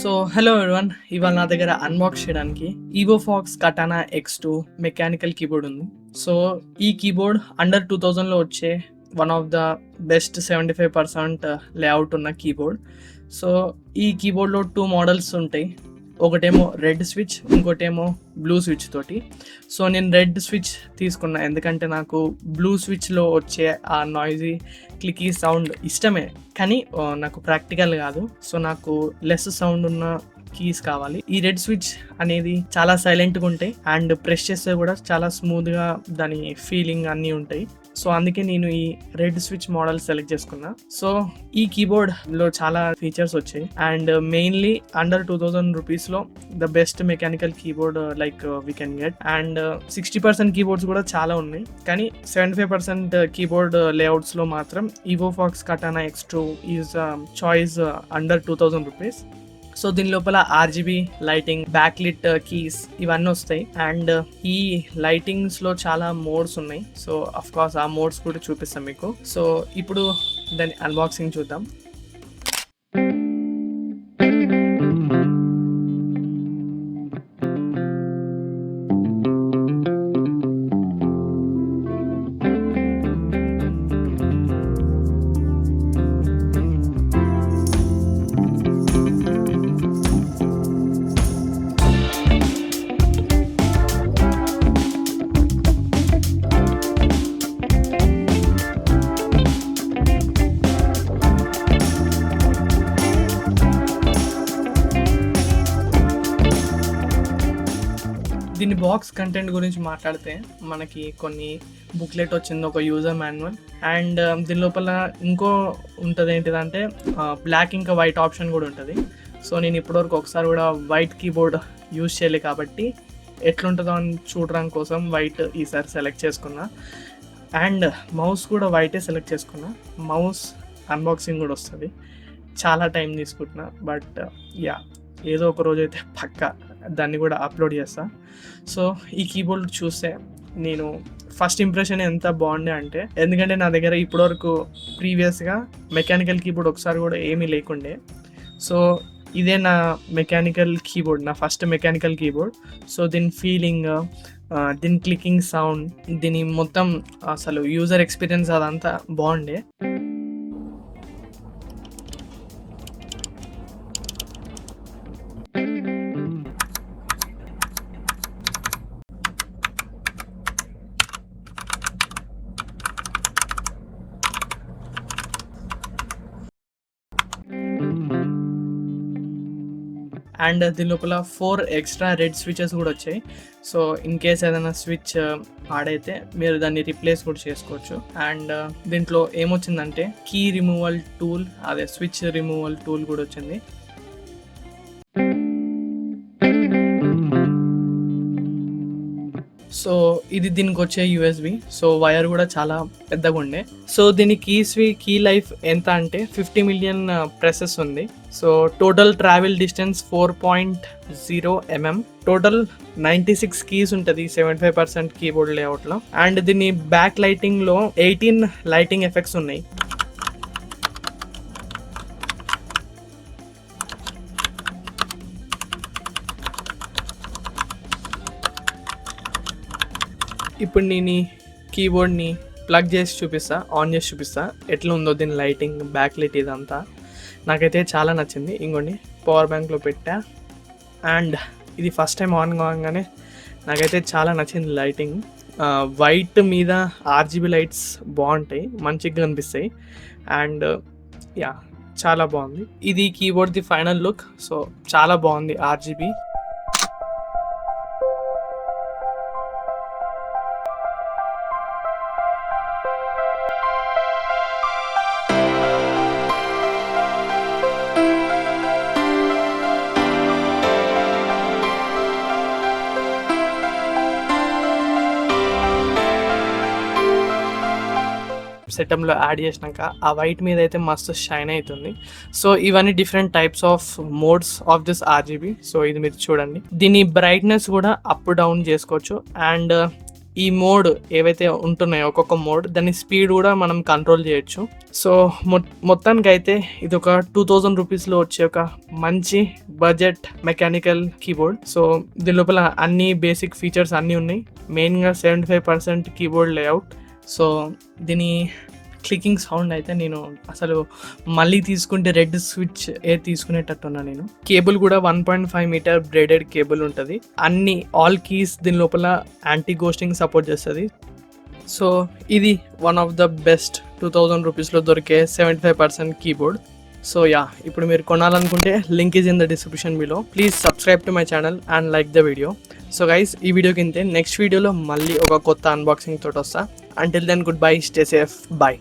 So hello everyone, ఇవాళ నా దగ్గర అన్బాక్స్ చేయడానికి ఈవోఫాక్స్ కటానా X2 మెకానికల్ కీబోర్డ్ ఉంది. సో ఈ కీబోర్డ్ అండర్ 2000లో వచ్చే one of the best 75% layout ఉన్న కీబోర్డ్. సో ఈ కీబోర్డ్లో 2 మోడల్స్ ఉంటాయి. ఒకటేమో రెడ్ స్విచ్, ఇంకోటేమో బ్లూ స్విచ్ తోటి. సో నేను రెడ్ స్విచ్ తీసుకున్నా ఎందుకంటే నాకు బ్లూ స్విచ్లో వచ్చే ఆ నాయిజీ క్లికీ సౌండ్ ఇష్టమే, కానీ నాకు ప్రాక్టికల్ కాదు. సో నాకు లెస్ సౌండ్ ఉన్న కీస్ కావాలి. ఈ రెడ్ స్విచ్ అనేది చాలా సైలెంట్గా ఉంటాయి అండ్ ప్రెస్ చేస్తే కూడా చాలా స్మూత్గా దాని ఫీలింగ్ అన్నీ ఉంటాయి. సో అందుకే నేను ఈ రెడ్ స్విచ్ మోడల్ సెలెక్ట్ చేసుకున్నా. సో ఈ కీబోర్డ్ లో చాలా ఫీచర్స్ వచ్చాయి అండ్ మెయిన్లీ అండర్ 2000 రూపీస్లో the best mechanical keyboard like we can get. And 60% keyboards కూడా చాలా ఉన్నాయి, కానీ 75% కీబోర్డ్ లేఅవుట్స్లో మాత్రం EvoFox Katana X2 is choice under 2000 rupees. So దీని లోపల RGB lighting, backlit keys ఇవన్నీ వస్తాయి అండ్ ఈ లైటింగ్స్ లో చాలా మోడ్స్ ఉన్నాయి. సో అఫ్ కోర్స్ ఆ మోడ్స్ కూడా చూపిస్తాం మీకు. సో ఇప్పుడు దాని అన్బాక్సింగ్ చూద్దాం. దీని బాక్స్ కంటెంట్ గురించి మాట్లాడితే మనకి కొన్ని బుక్లెట్ వచ్చింది, ఒక యూజర్ మాన్యువల్ అండ్ దీని లోపల ఇంకో ఉంటుంది. ఏంటిదంటే బ్లాక్ ఇంకా వైట్ ఆప్షన్ కూడా ఉంటుంది. సో నేను ఇప్పటివరకు ఒకసారి కూడా వైట్ కీబోర్డ్ యూజ్ చేయలేదు కాబట్టి ఎట్లుంటుందో అని చూడడానికి కోసం వైట్ ఈసారి సెలెక్ట్ చేసుకున్నా అండ్ మౌస్ కూడా వైటే సెలెక్ట్ చేసుకున్నా. మౌస్ అన్బాక్సింగ్ కూడా వస్తుంది, చాలా టైం తీసుకుంటున్నా బట్ యా ఏదో ఒక రోజు అయితే పక్కా దాన్ని కూడా అప్లోడ్ చేస్తా. సో ఈ కీబోర్డ్ చూస్తే నేను ఫస్ట్ ఇంప్రెషన్ ఎంత బాగుండే అంటే, ఎందుకంటే నా దగ్గర ఇప్పటివరకు ప్రీవియస్గా మెకానికల్ కీబోర్డ్ ఒకసారి కూడా ఏమీ లేకుండే. సో ఇదే నా మెకానికల్ కీబోర్డ్, నా ఫస్ట్ మెకానికల్ కీబోర్డ్. సో దీని ఫీలింగ్, దీని క్లికింగ్ సౌండ్, దీని మొత్తం అసలు యూజర్ ఎక్స్పీరియన్స్ అదంతా బాగుండే. అండ్ దీని లోపల 4 ఎక్స్ట్రా రెడ్ స్విచెస్ కూడా వచ్చాయి. సో ఇన్ కేస్ ఏదైనా స్విచ్ పాడైతే మీరు దాన్ని రీప్లేస్ కూడా చేసుకోవచ్చు. అండ్ దీంట్లో ఏమొచ్చిందంటే కీ రిమూవల్ టూల్, అదే స్విచ్ రిమూవల్ టూల్ కూడా వచ్చింది. సో ఇది దీనికి వచ్చే USB. సో వైర్ కూడా చాలా పెద్దగా ఉండే. సో దీని కీ లైఫ్ ఎంత అంటే 50 మిలియన్ ప్రెసెస్ ఉంది. So total travel distance 4.0 mm. Total 96 keys ఉంటుంది 75% కీబోర్డ్ లేఅవుట్లో. అండ్ దీని బ్యాక్ లైటింగ్లో 18 లైటింగ్ ఎఫెక్ట్స్ ఉన్నాయి. ఇప్పుడు నేను ఈ కీబోర్డ్ని ప్లగ్ చేసి చూపిస్తా, ఆన్ చేసి చూపిస్తా ఎట్లా ఉందో దీని లైటింగ్, బ్యాక్ లైట్ ఇదంతా. నాకైతే చాలా నచ్చింది. ఇంకోండి పవర్ బ్యాంక్లో పెట్టా అండ్ ఇది ఫస్ట్ టైం ఆన్ కాగానే నాకైతే చాలా నచ్చింది లైటింగ్. వైట్ మీద RGB లైట్స్ బాగుంటాయి, మంచిగా కనిపిస్తాయి అండ్ యా చాలా బాగుంది. ఇది కీబోర్డ్ది ఫైనల్ లుక్. సో చాలా బాగుంది RGB. సెటప్లో యాడ్ చేసినాక ఆ వైట్ మీద అయితే మస్తు షైన్ అవుతుంది. సో ఇవన్నీ different types of modes of this RGB. So ఇది మీరు చూడండి, దీని బ్రైట్నెస్ కూడా అప్ డౌన్ చేసుకోవచ్చు అండ్ ఈ మోడ్ ఏవైతే ఉంటున్నాయో ఒక్కొక్క మోడ్ దాని స్పీడ్ కూడా మనం కంట్రోల్ చేయొచ్చు. సో మొత్తానికైతే ఇది ఒక 2000 రూపీస్లో వచ్చే ఒక మంచి బడ్జెట్ మెకానికల్ కీబోర్డ్. సో దీని లోపల అన్ని బేసిక్ ఫీచర్స్ అన్నీ ఉన్నాయి. మెయిన్గా 75% కీబోర్డ్ లేఅవుట్. సో దీని క్లికింగ్ సౌండ్ అయితే నేను అసలు మళ్ళీ తీసుకుంటే రెడ్ స్విచ్ తీసుకునేటట్టున్నా నేను. కేబుల్ కూడా 1.5 మీటర్ బ్రేడెడ్ కేబుల్ ఉంటుంది. అన్ని ఆల్ కీస్ దీని లోపల యాంటీ గోస్టింగ్ సపోర్ట్ చేస్తుంది. సో ఇది వన్ ఆఫ్ ద బెస్ట్ 2000 రూపీస్లో దొరికే 75% కీబోర్డ్. సో యా, ఇప్పుడు మీరు కొనాలనుకుంటే link is in the description below. Please subscribe to my channel and like the video. So guys, ఈ వీడియోకి ఇంతే. నెక్స్ట్ వీడియోలో మళ్ళీ ఒక కొత్త అన్బాక్సింగ్ తోటి వస్తా. Until then, good bye, stay safe, bye.